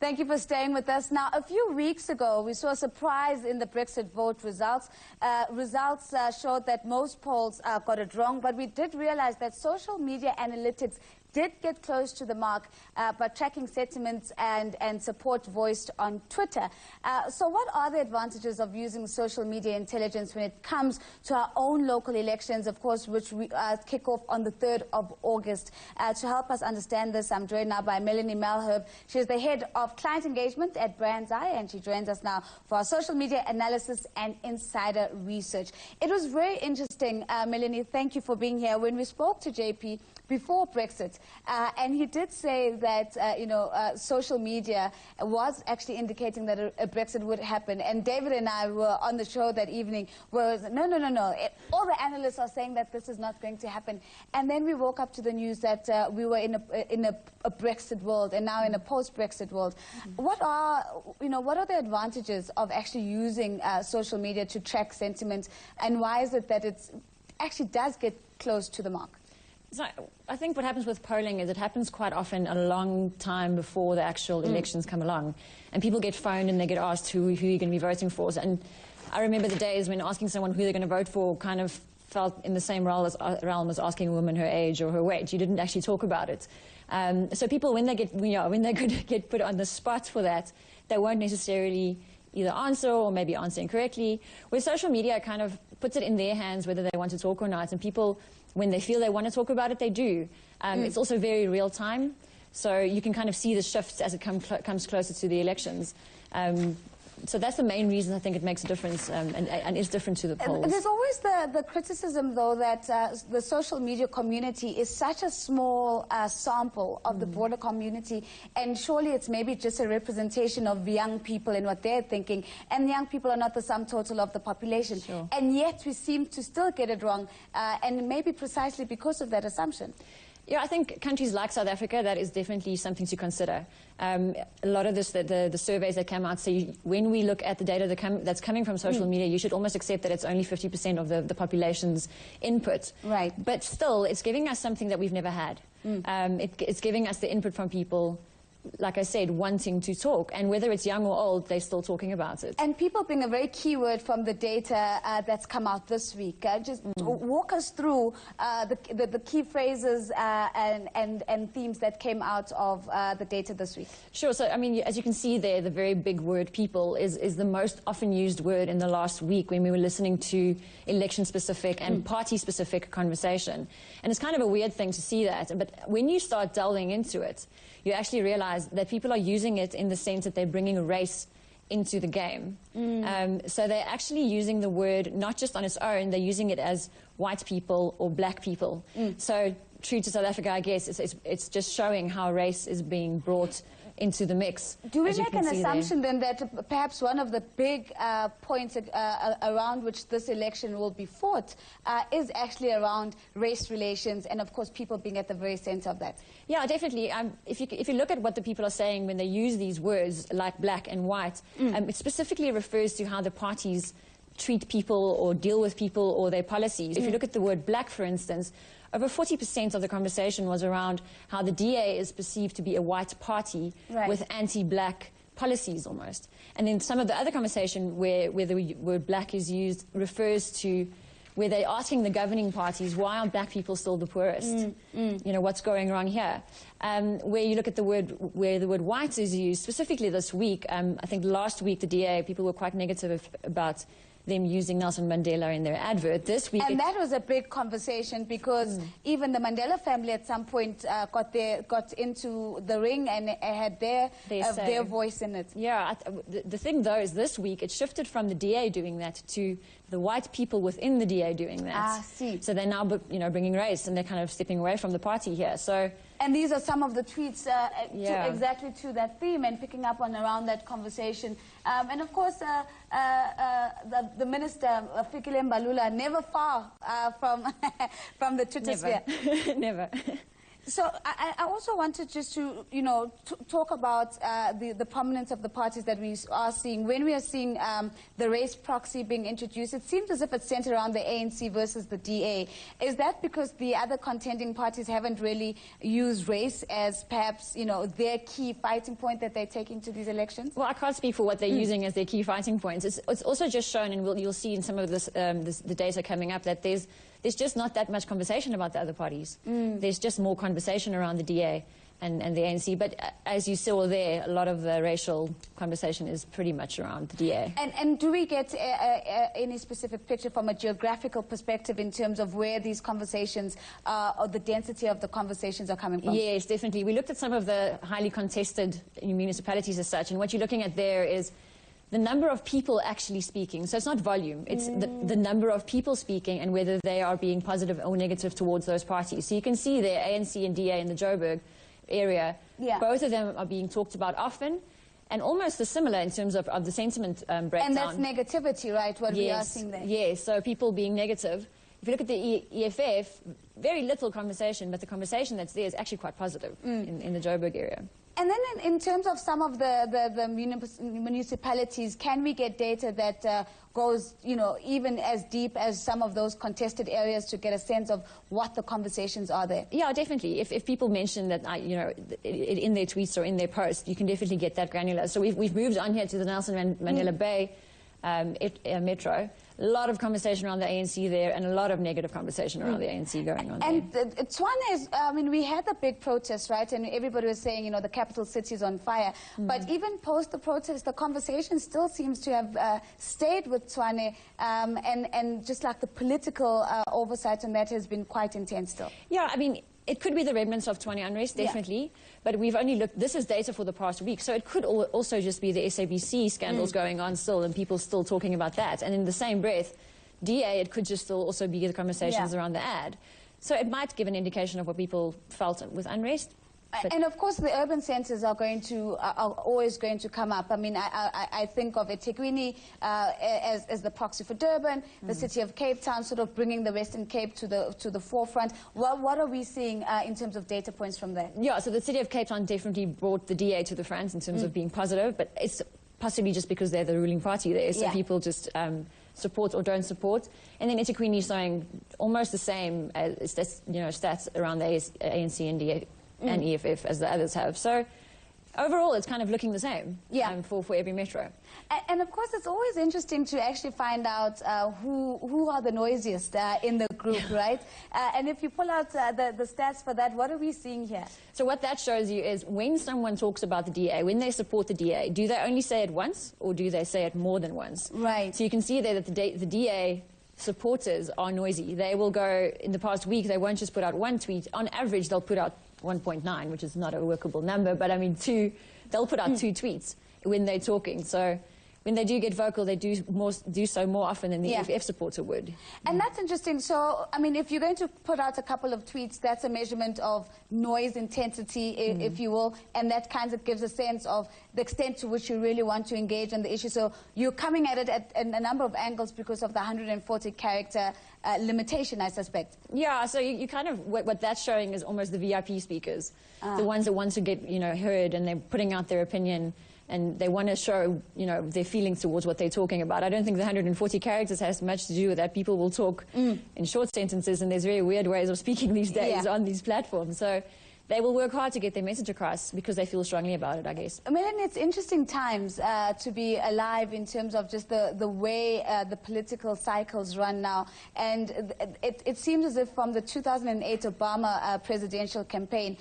Thank you for staying with us. Now, a few weeks ago, we saw a surprise in the Brexit vote results. Results showed that most polls got it wrong, but we did realize that social media analytics did get close to the mark by tracking sentiments and support voiced on Twitter. So what are the advantages of using social media intelligence when it comes to our own local elections, of course, which we kick off on the 3rd of August? To help us understand this, I'm joined now by Melanie Malherbe. She's the head of client engagement at BrandsEye, and she joins us now for our social media analysis and insider research. It was very interesting, Melanie, thank you for being here. When we spoke to JP before Brexit, and he did say that, social media was actually indicating that a Brexit would happen. And David and I were on the show that evening where it was, no. All the analysts are saying that this is not going to happen. And then we woke up to the news that we were in a Brexit world and now in a post-Brexit world. Mm-hmm. What are the advantages of actually using social media to track sentiment, and why is it that it actually does get close to the mark? So I think what happens with polling is it happens quite often a long time before the actual elections come along. And people get phoned and they get asked who you're going to be voting for. And I remember the days when asking someone who they're going to vote for kind of felt in the same realm as asking a woman her age or her weight. You didn't actually talk about it. So people, when they get put on the spot for that, they won't necessarily either answer or maybe answer incorrectly. Where social media kind of puts it in their hands whether they want to talk or not. And people, when they feel they want to talk about it, they do. It's also very real time, so you can kind of see the shifts as it comes closer to the elections. So that's the main reason I think it makes a difference and is different to the polls. There's always the criticism, though, that the social media community is such a small sample of the broader community, and surely it's maybe just a representation of young people and what they're thinking, and young people are not the sum total of the population. Sure. And yet we seem to still get it wrong, and maybe precisely because of that assumption. Yeah, I think countries like South Africa, that is definitely something to consider. A lot of this, the surveys that come out say when we look at the data that's coming from social media, you should almost accept that it's only 50% of the population's input. Right. But still, it's giving us something that we've never had. It's giving us the input from people, like I said, wanting to talk. And whether it's young or old, they're still talking about it. And people being a very key word from the data that's come out this week. Just walk us through the key phrases and themes that came out of the data this week. Sure. So, I mean, as you can see there, the very big word people is the most often used word in the last week when we were listening to election-specific and party-specific conversation. And it's kind of a weird thing to see that. But when you start delving into it, you actually realize that people are using it in the sense that they're bringing race into the game. So they're actually using the word not just on its own, they're using it as white people or black people. So true to South Africa, I guess, it's just showing how race is being brought into the mix. Do we make an assumption then that perhaps one of the big points around which this election will be fought is actually around race relations and, of course, people being at the very center of that? Yeah, definitely. If you look at what the people are saying when they use these words like black and white, it specifically refers to how the parties treat people or deal with people or their policies. If you look at the word black, for instance, over 40% of the conversation was around how the DA is perceived to be a white party with anti-black policies almost. And then some of the other conversation where the word black is used refers to where they're asking the governing parties, why are black people still the poorest? What's going wrong here? Where you look at the word, where the word white is used, specifically this week, I think last week the DA, people were quite negative about them using Nelson Mandela in their advert. This week, and that was a big conversation because even the Mandela family at some point got into the ring and had their voice in it. Yeah, the thing though is this week it shifted from the DA doing that to the white people within the DA doing that. Ah, see. So they're now bringing race and they're kind of stepping away from the party here. So. And these are some of the tweets exactly to that theme and picking up on around that conversation. And of course, the minister, Fikile Mbalula, never far from the Twitter sphere. Never. So I also wanted just to, you know, talk about the prominence of the parties that we are seeing. When we are seeing the race proxy being introduced, it seems as if it's centered around the ANC versus the DA. Is that because the other contending parties haven't really used race as perhaps, you know, their key fighting point that they're taking to these elections? Well, I can't speak for what they're using as their key fighting points. It's also just shown, and you'll see in some of this, the data coming up, that there's just not that much conversation about the other parties. There's just more conversation around the DA and the ANC. But as you saw there, a lot of the racial conversation is pretty much around the DA. And do we get any specific picture from a geographical perspective in terms of where these conversations, or the density of the conversations are coming from? Yes, definitely. We looked at some of the highly contested municipalities as such, and what you're looking at there is the number of people actually speaking. So it's not volume, it's the number of people speaking and whether they are being positive or negative towards those parties. So you can see there, ANC and DA in the Joburg area, both of them are being talked about often and almost similar in terms of the sentiment breakdown. And that's negativity, right, what we are seeing there? Yes, so people being negative. If you look at the EFF, very little conversation, but the conversation that's there is actually quite positive in the Joburg area. And then in terms of some of the municipalities, can we get data that goes, you know, even as deep as some of those contested areas to get a sense of what the conversations are there? Yeah, definitely. If people mention that, you know, in their tweets or in their posts, you can definitely get that granular. So we've moved on here to the Nelson Mandela Bay Metro. A lot of conversation around the ANC there and a lot of negative conversation around the ANC going on and there. And Tshwane is, I mean, we had the big protest, right? And everybody was saying, you know, the capital city is on fire. But even post the protest, the conversation still seems to have stayed with Tshwane. And just like the political oversight on that has been quite intense still. Yeah, I mean, it could be the remnants of Tshwane unrest, definitely. But we've only looked, this is data for the past week, so it could also just be the SABC scandals going on still and people still talking about that. And in the same breath, DA, it could just still also be the conversations around the ad. So it might give an indication of what people felt with unrest. And of course, the urban centres are always going to come up. I mean, I think of eThekwini as the proxy for Durban, the city of Cape Town, sort of bringing the Western Cape to the forefront. What are we seeing in terms of data points from there? Yeah, so the city of Cape Town definitely brought the DA to the front in terms of being positive, but it's possibly just because they're the ruling party there, so people just support or don't support. And then eThekwini is showing almost the same as, you know, stats around the ANC and DA. And EFF as the others have. So overall, it's kind of looking the same for every metro. And of course, it's always interesting to actually find out who are the noisiest in the group, right? And if you pull out the stats for that, what are we seeing here? So what that shows you is when someone talks about the DA, when they support the DA, do they only say it once or do they say it more than once? Right. So you can see there that the DA supporters are noisy. They will go, in the past week, they won't just put out one tweet. On average, they'll put out 1.9, which is not a workable number, but I mean they'll put out 2 tweets when they're talking. So when they do get vocal, they do so more often than the EFF supporter would. And that's interesting. So, I mean, if you're going to put out a couple of tweets, that's a measurement of noise intensity, if you will, and that kind of gives a sense of the extent to which you really want to engage on the issue. So you're coming at it at a number of angles because of the 140-character limitation, I suspect. Yeah, so you kind of, what that's showing is almost the VIP speakers, the ones that want to get, you know, heard, and they're putting out their opinion. And they want to show, you know, their feelings towards what they're talking about. I don't think the 140 characters has much to do with that. People will talk in short sentences, and there's very weird ways of speaking these days on these platforms. So they will work hard to get their message across because they feel strongly about it, I guess. Melanie, it's interesting times to be alive in terms of just the way the political cycles run now. And it seems as if from the 2008 Obama presidential campaign,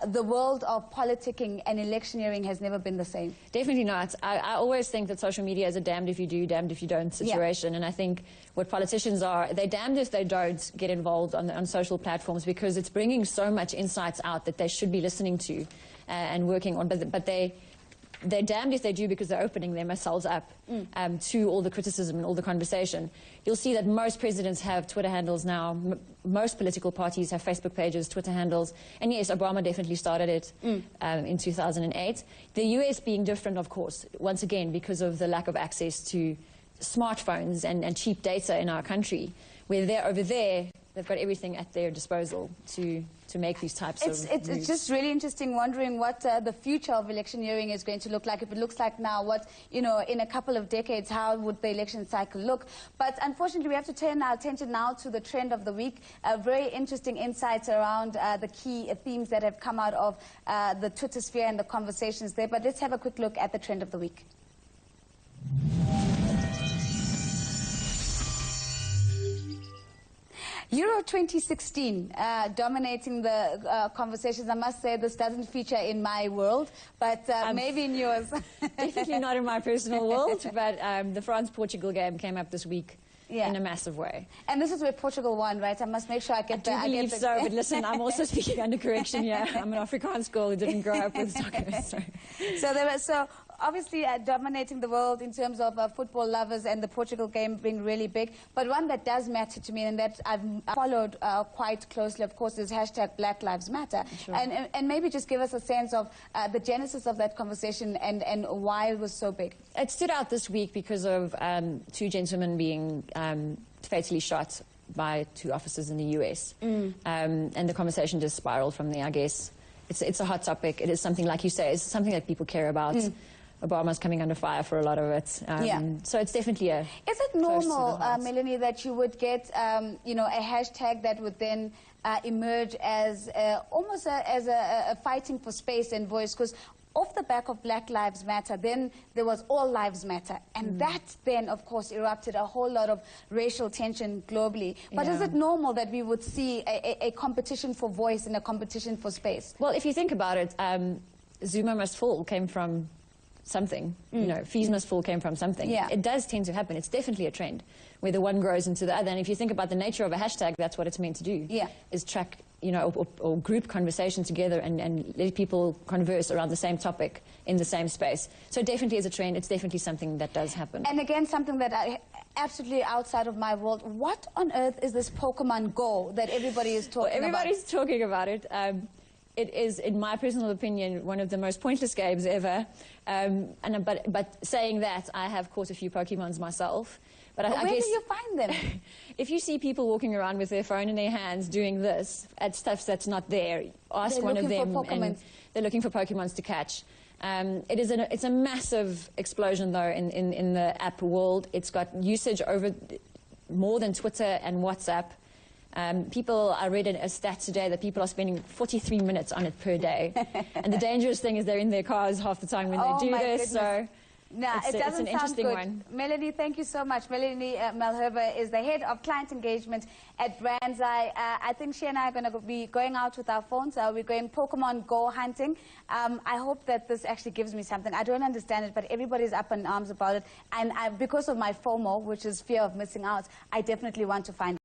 the world of politicking and electioneering has never been the same. Definitely not. I always think that social media is a damned if you do, damned if you don't situation. And I think what politicians are, they're damned if they don't get involved on social platforms because it's bringing so much insights out that they should be listening to and working on. But they're damned if they do because they're opening themselves up to all the criticism and all the conversation. You'll see that most presidents have Twitter handles now. Most political parties have Facebook pages, Twitter handles. And yes, Obama definitely started it in 2008. The US being different, of course, once again, because of the lack of access to smartphones and cheap data in our country, where they're over there, they've got everything at their disposal to to make these types of moves. It's just really interesting wondering what the future of electioneering is going to look like. If it looks like now, what, you know, in a couple of decades, how would the election cycle look? But unfortunately, we have to turn our attention now to the trend of the week. Very interesting insights around the key themes that have come out of the Twitter sphere and the conversations there. But let's have a quick look at the trend of the week. Euro 2016, dominating the conversations. I must say this doesn't feature in my world, but maybe in yours. Definitely not in my personal world, but the France-Portugal game came up this week in a massive way. And this is where Portugal won, right? I must make sure I get that. I believe so, but listen, I'm also speaking under correction here. I'm an Afrikaans girl who didn't grow up with soccer. So obviously dominating the world in terms of football lovers and the Portugal game being really big. But one that does matter to me and that I've followed quite closely, of course, is hashtag Black Lives Matter. Sure. And maybe just give us a sense of the genesis of that conversation and why it was so big. It stood out this week because of two gentlemen being fatally shot by two officers in the US. And the conversation just spiraled from there, I guess. It's a hot topic. It is something, like you say, it's something that people care about. Obama's coming under fire for a lot of it. So it's definitely a... Is it normal, Melanie, that you would get, you know, a hashtag that would then emerge as almost as a fighting for space and voice? Because off the back of Black Lives Matter, then there was All Lives Matter. And that then, of course, erupted a whole lot of racial tension globally. But is it normal that we would see a competition for voice and a competition for space? Well, if you think about it, Zuma Must Fall came from something. You know, Fees Must Fall came from something. It does tend to happen. It's definitely a trend where the one grows into the other. And if you think about the nature of a hashtag, that's what it's meant to do. Is track, you know, or group conversation together and let people converse around the same topic in the same space. So it definitely is a trend. It's definitely something that does happen. And again, something that absolutely outside of my world. What on earth is this Pokemon Go that everybody is talking about? Everybody's talking about it. It is, in my personal opinion, one of the most pointless games ever. But saying that, I have caught a few Pokemons myself. But I where guess do you find them? If you see people walking around with their phone in their hands doing this at stuff that's not there, ask one of them. And they're looking for Pokemons to catch. It's a massive explosion, though, in the app world. It's got usage over more than Twitter and WhatsApp. I read a stat today that people are spending 43 minutes on it per day. And the dangerous thing is they're in their cars half the time when they do this. So it doesn't it's an interesting sound good. one. Melanie, thank you so much. Melanie Malherbe is the head of client engagement at BrandsEye. I think she and I are going to be going out with our phones. We're going Pokemon Go hunting. I hope that this actually gives me something. I don't understand it, but everybody's up in arms about it. And because of my FOMO, which is fear of missing out, I definitely want to find